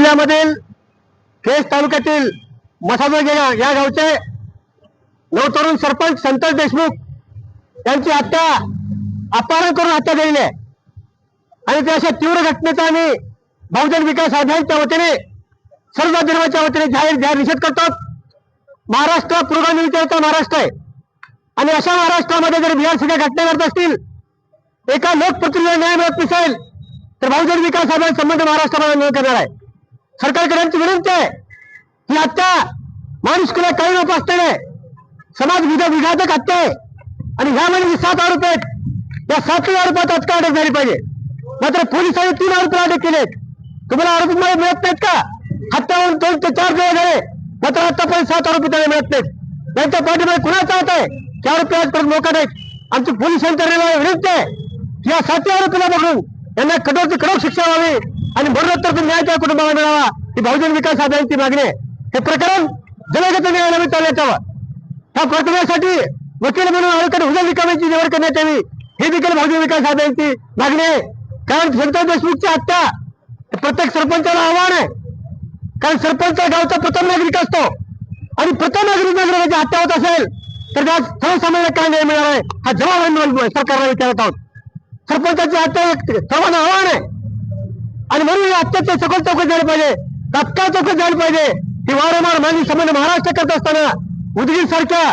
जिल्ह्यामधील केज तालुक्यातील मसाजोग या गावचे नवतरुण सरपंच संतोष देशमुख यांची हत्या अपहरण करून हत्या केलेली आहे आणि त्या अशा तीव्र घटनेचा आम्ही बहुजन विकास अभियानच्या वतीने सर्व धर्माच्या वतीने जाहीर निषेध करतो। महाराष्ट्र पुरोगामी विचाराचा महाराष्ट्र आहे आणि अशा महाराष्ट्रामध्ये जर बिहारसारख्या घटना घडत असतील, एका लोकप्रतिनिधीला न्याय मिळत नसेल तर बहुजन विकास अभियान संबंध महाराष्ट्रामध्ये न करणार आहे। सरकारकडे आमची विनंती आहे की हत्या माणुसकीला काही लोक असलेले समाज विघातक हत्या आहे आणि ह्यामध्ये 7 आरोपी आहेत, त्या 7 आरोपात तात्काळ अटक झाली पाहिजे। मात्र पोलिसांनी 3 आरोपीला अटक केलेत। तुम्हाला आरोपी मिळत नाहीत का? हत्या होऊन 2 ते 4 दिवस झाले मात्र आतापर्यंत 7 आरोपी त्याला मिळत नाहीत। त्यांच्या पाठीमागे कुणाचा हात आहे? 4 आरोपी आजपर्यंत मोकाट आहेत। आमची पोलीस यंत्रणेला विनंती आहे की या 7 आरोपीला बघून यांना कडक शिक्षा व्हावी आणि मरणोत्तर न्याय त्या कुटुंबाला मिळावा ही बहुजन विकास अभियानाची मागणी आहे। हे प्रकरण जलगत न्यायालयात चालण्यात यावं। ह्या प्रकरणासाठी वकील म्हणून ॲडव्होकेट हुसेन रिकामेची निवड करण्यात यावी ही देखील बहुजन विकास अभियानाची मागणी आहे। कारण संतोष देशमुखची हत्या प्रत्येक सरपंचाला आव्हान आहे, कारण सरपंच गावचा प्रथम नागरिक असतो आणि प्रथम नागरिकाची हत्या होत असेल तर त्या सर्वसामान्य काय न्याय मिळणार आहे हा जबाब आम्ही सरकारला विचारत आहोत। सरपंचाची हत्या सर्वांना आव्हान आहे आणि म्हणून या हत्याचे सखोल चौकशी झाली पाहिजे, तात्काळ चौकशी झाली पाहिजे। ही वारंवार मागणी संबंध महाराष्ट्र करत असताना उदगीर सारख्या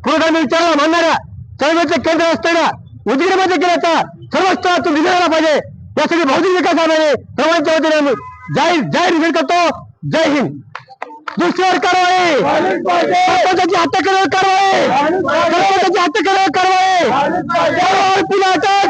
पुरोगामी विचाराला मानणाऱ्या चळवळीचे केंद्र असताना उदगीरमध्ये गेल्याचा सर्व स्तरातून विजय झाला पाहिजे। यासाठी बहुजन विकास आघाडी सर्वांच्या वतीने जाहीर निषेध करतो। जय हिंद। दुसऱ्यावर कारवाई, सरपंचाची हत्या केल्यावर कारवाई, सरपंचाची हत्या केल्यावर कारवाई, पुन्हा अटक।